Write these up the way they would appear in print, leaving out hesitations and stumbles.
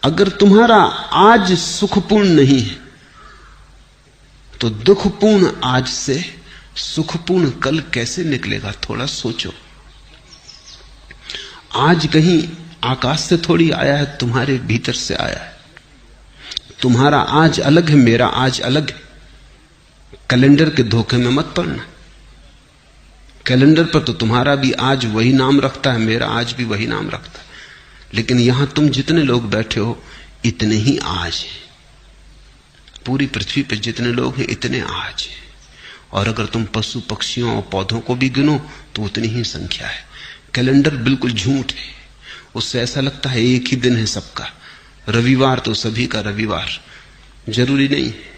अगर तुम्हारा आज सुखपूर्ण नहीं है तो दुखपूर्ण आज से सुखपूर्ण कल कैसे निकलेगा? थोड़ा सोचो। आज कहीं आकाश से थोड़ी आया है, तुम्हारे भीतर से आया है। तुम्हारा आज अलग है, मेरा आज अलग है। कैलेंडर के धोखे में मत पड़ना। कैलेंडर पर तो तुम्हारा भी आज वही नाम रखता है, मेरा आज भी वही नाम रखता है, लेकिन यहां तुम जितने लोग बैठे हो इतने ही आज हैं। पूरी पृथ्वी पर जितने लोग हैं इतने आज हैं। और अगर तुम पशु पक्षियों और पौधों को भी गिनो तो उतनी ही संख्या है। कैलेंडर बिल्कुल झूठ है। उससे ऐसा लगता है एक ही दिन है सबका। रविवार तो सभी का रविवार जरूरी नहीं है।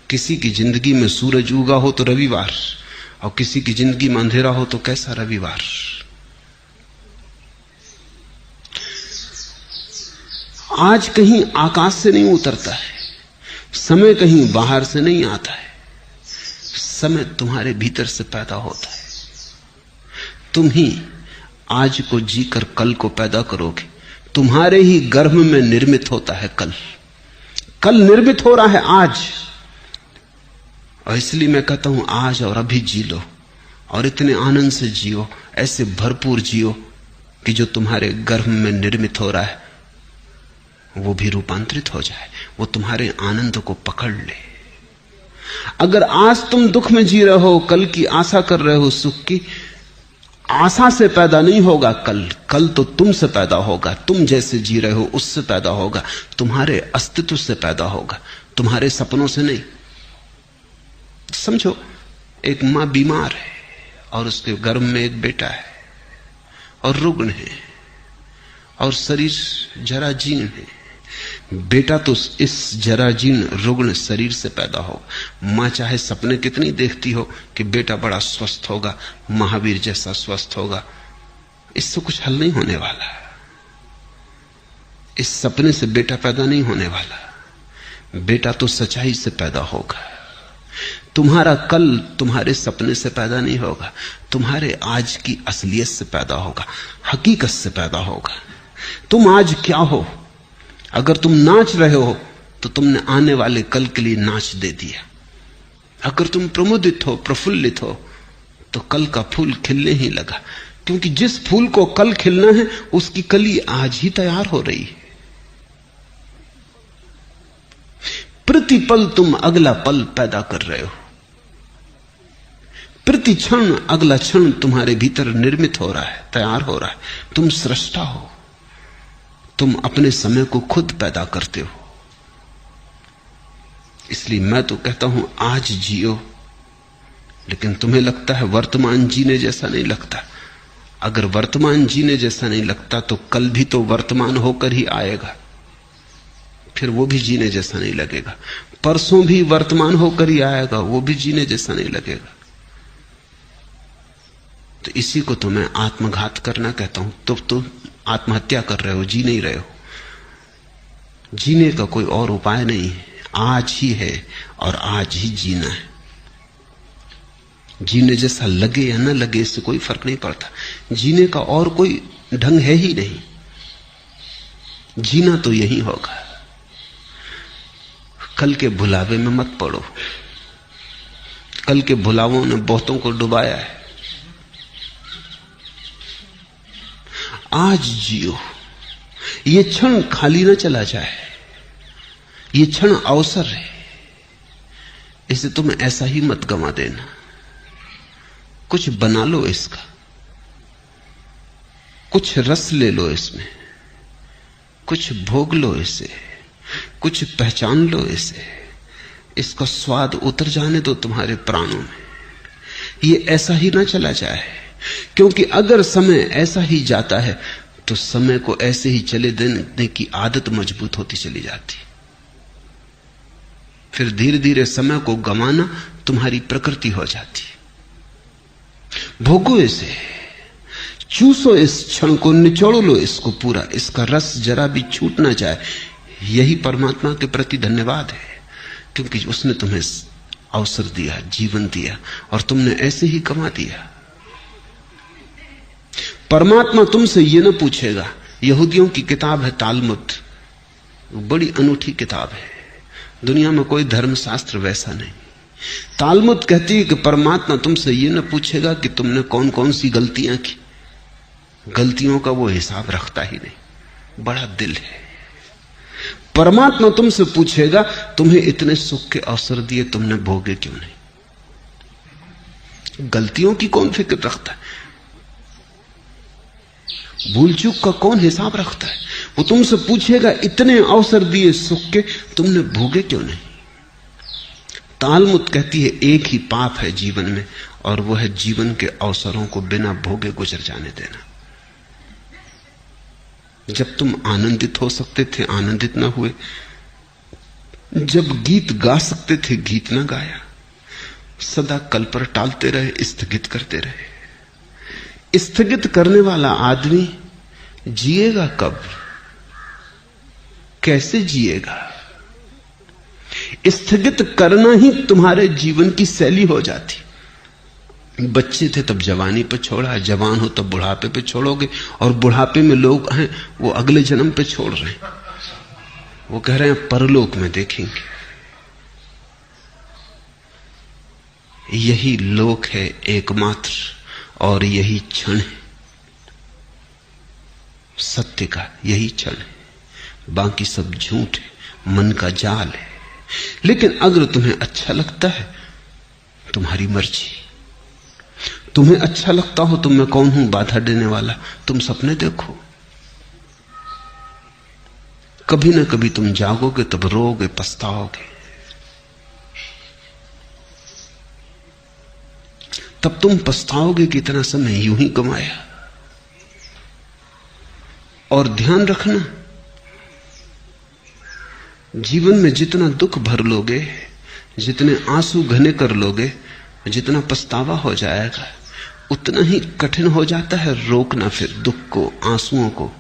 किसी की जिंदगी में सूरज उगा हो तो रविवार, और किसी की जिंदगी में अंधेरा हो तो कैसा रविवार। आज कहीं आकाश से नहीं उतरता है, समय कहीं बाहर से नहीं आता है। समय तुम्हारे भीतर से पैदा होता है। तुम ही आज को जीकर कल को पैदा करोगे। तुम्हारे ही गर्भ में निर्मित होता है कल। कल निर्मित हो रहा है आज। और इसलिए मैं कहता हूं आज और अभी जी लो, और इतने आनंद से जियो, ऐसे भरपूर जियो कि जो तुम्हारे गर्भ में निर्मित हो रहा है वो भी रूपांतरित हो जाए, वो तुम्हारे आनंद को पकड़ ले। अगर आज तुम दुख में जी रहे हो, कल की आशा कर रहे हो सुख की, आशा से पैदा नहीं होगा कल। कल तो तुमसे पैदा होगा। तुम जैसे जी रहे हो उससे पैदा होगा, तुम्हारे अस्तित्व से पैदा होगा, तुम्हारे सपनों से नहीं। समझो, एक मां बीमार है और उसके गर्भ में एक बेटा है और रुग्ण है और शरीर जराजीर्ण है। बेटा तो इस जराजीर्ण रुग्ण शरीर से पैदा हो। मां चाहे सपने कितनी देखती हो कि बेटा बड़ा स्वस्थ होगा, महावीर जैसा स्वस्थ होगा, इससे कुछ हल नहीं होने वाला। इस सपने से बेटा पैदा नहीं होने वाला। बेटा तो सच्चाई से पैदा होगा। तुम्हारा कल तुम्हारे सपने से पैदा नहीं होगा, तुम्हारे आज की असलियत से पैदा होगा, हकीकत से पैदा होगा। तुम आज क्या हो? अगर तुम नाच रहे हो तो तुमने आने वाले कल के लिए नाच दे दिया। अगर तुम प्रमुदित हो, प्रफुल्लित हो, तो कल का फूल खिलने ही लगा, क्योंकि जिस फूल को कल खिलना है उसकी कली आज ही तैयार हो रही है। प्रतिपल तुम अगला पल पैदा कर रहे हो। प्रति क्षण अगला क्षण तुम्हारे भीतर निर्मित हो रहा है, तैयार हो रहा है। तुम सृष्टा हो। तुम अपने समय को खुद पैदा करते हो। इसलिए मैं तो कहता हूं आज जियो, लेकिन तुम्हें लगता है वर्तमान जीने जैसा नहीं लगता। अगर वर्तमान जीने जैसा नहीं लगता तो कल भी तो वर्तमान होकर ही आएगा, फिर वो भी जीने जैसा नहीं लगेगा। परसों भी वर्तमान होकर ही आएगा, वो भी जीने जैसा नहीं लगेगा। तो इसी को तो मैं आत्मघात करना कहता हूं। तो आत्महत्या कर रहे हो, जी नहीं रहे हो। जीने का कोई और उपाय नहीं है, आज ही है और आज ही जीना है। जीने जैसा लगे या न लगे इससे कोई फर्क नहीं पड़ता। जीने का और कोई ढंग है ही नहीं। जीना तो यही होगा। कल के भुलावे में मत पड़ो। कल के भुलावों ने बहुतों को डुबाया है। आज जियो। ये क्षण खाली न चला जाए। ये क्षण अवसर है, इसे तुम ऐसा ही मत गंवा देना। कुछ बना लो इसका, कुछ रस ले लो इसमें, कुछ भोग लो इसे, कुछ पहचान लो इसे। इसका स्वाद उतर जाने दो तुम्हारे प्राणों में। ये ऐसा ही ना चला जाए, क्योंकि अगर समय ऐसा ही जाता है तो समय को ऐसे ही चले देने की आदत मजबूत होती चली जाती। फिर धीरे धीरे समय को गंवाना तुम्हारी प्रकृति हो जाती। भोगो इसे, चूसो इस क्षण को, निचोड़ लो इसको पूरा। इसका रस जरा भी छूट ना जाए। यही परमात्मा के प्रति धन्यवाद है, क्योंकि उसने तुम्हें अवसर दिया, जीवन दिया, और तुमने ऐसे ही गंवा दिया। परमात्मा तुमसे यह न पूछेगा। यहूदियों की किताब है तालमुद, बड़ी अनूठी किताब है। दुनिया में कोई धर्मशास्त्र वैसा नहीं। तालमुद कहती है कि परमात्मा तुमसे ये न पूछेगा कि तुमने कौन कौन सी गलतियां की, गलतियों का वो हिसाब रखता ही नहीं। बड़ा दिल है। परमात्मा तुमसे पूछेगा तुम्हें इतने सुख के अवसर दिए, तुमने भोगे क्यों नहीं? गलतियों की कौन फिक्र रखता है? भूल चूक का कौन हिसाब रखता है? वो तुमसे पूछेगा इतने अवसर दिए सुख के, तुमने भोगे क्यों नहीं? तालमुद कहती है एक ही पाप है जीवन में, और वो है जीवन के अवसरों को बिना भोगे गुजर जाने देना। जब तुम आनंदित हो सकते थे आनंदित ना हुए, जब गीत गा सकते थे गीत ना गाया, सदा कल पर टालते रहे, स्थगित करते रहे। स्थगित करने वाला आदमी जिएगा कब? कैसे जिएगा? स्थगित करना ही तुम्हारे जीवन की शैली हो जाती। बच्चे थे तब जवानी पे छोड़ा, जवान हो तब बुढ़ापे पे छोड़ोगे, और बुढ़ापे में लोग हैं वो अगले जन्म पे छोड़ रहे हैं। वो कह रहे हैं परलोक में देखेंगे। यही लोक है एकमात्र, और यही क्षण है सत्य का, यही क्षण है। बाकी सब झूठ है, मन का जाल है। लेकिन अगर तुम्हें अच्छा लगता है, तुम्हारी मर्जी। तुम्हें अच्छा लगता हो तो मैं कौन हूं बाधा देने वाला? तुम सपने देखो, कभी ना कभी तुम जागोगे, तब रोओगे, पछताओगे। तब तुम पछताओगे कि इतना समय यूं ही गंवाया। और ध्यान रखना, जीवन में जितना दुख भर लोगे, जितने आंसू घने कर लोगे, जितना पछतावा हो जाएगा, उतना ही कठिन हो जाता है रोकना फिर दुख को, आंसुओं को।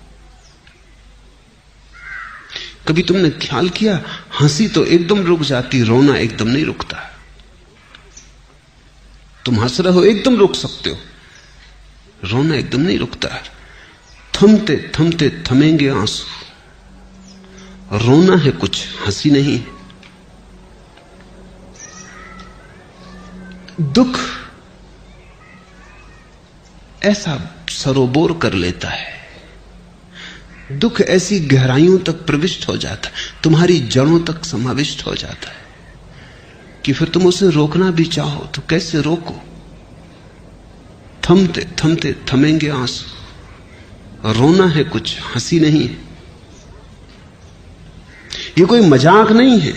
कभी तुमने ख्याल किया, हंसी तो एकदम रुक जाती, रोना एकदम नहीं रुकता। तुम हंस रहे हो एकदम रुक सकते हो, रोना एकदम नहीं रुकता। थमते थमते थमेंगे आंसू। रोना है कुछ, हंसी नहीं है। दुख ऐसा सरोबोर कर लेता है, दुख ऐसी गहराइयों तक प्रविष्ट हो जाता है, तुम्हारी जड़ों तक समाविष्ट हो जाता है कि फिर तुम उसे रोकना भी चाहो तो कैसे रोको। थमते थमते थमेंगे आंसू। रोना है कुछ, हंसी नहीं है। ये कोई मजाक नहीं है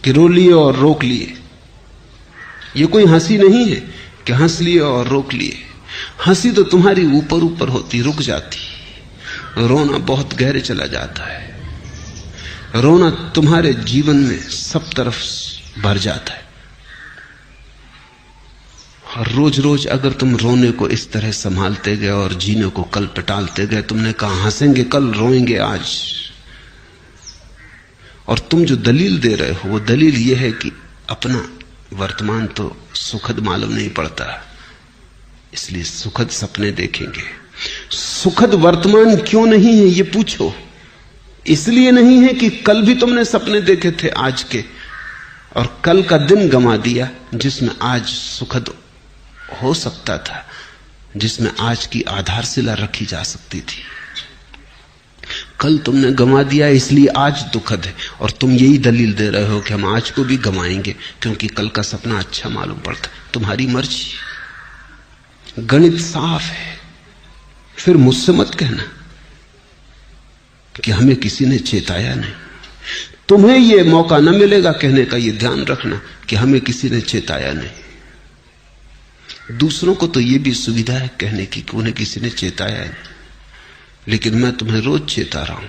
कि रो लिए और रोक लिए। ये कोई हंसी नहीं है कि हंस लिए और रोक लिए। हंसी तो तुम्हारी ऊपर ऊपर होती, रुक जाती। रोना बहुत गहरे चला जाता है। रोना तुम्हारे जीवन में सब तरफ भर जाता है। और रोज रोज अगर तुम रोने को इस तरह संभालते गए और जीने को कल पे टालते गए, तुमने कहा हंसेंगे कल, रोएंगे आज, और तुम जो दलील दे रहे हो वो दलील ये है कि अपना वर्तमान तो सुखद मालूम नहीं पड़ता, इसलिए सुखद सपने देखेंगे। सुखद वर्तमान क्यों नहीं है ये पूछो। इसलिए नहीं है कि कल भी तुमने सपने देखे थे आज के, और कल का दिन गंवा दिया जिसमें आज सुखद हो सकता था, जिसमें आज की आधारशिला रखी जा सकती थी। कल तुमने गंवा दिया इसलिए आज दुखद है, और तुम यही दलील दे रहे हो कि हम आज को भी गंवाएंगे क्योंकि कल का सपना अच्छा मालूम पड़ता। तुम्हारी मर्जी। गणित साफ है। फिर मुझसे मत कहना कि हमें किसी ने चेताया नहीं। तुम्हें यह मौका न मिलेगा कहने का, यह ध्यान रखना कि हमें किसी ने चेताया नहीं। दूसरों को तो यह भी सुविधा है कहने की कि उन्हें किसी ने चेताया नहीं, लेकिन मैं तुम्हें रोज चेता रहा हूं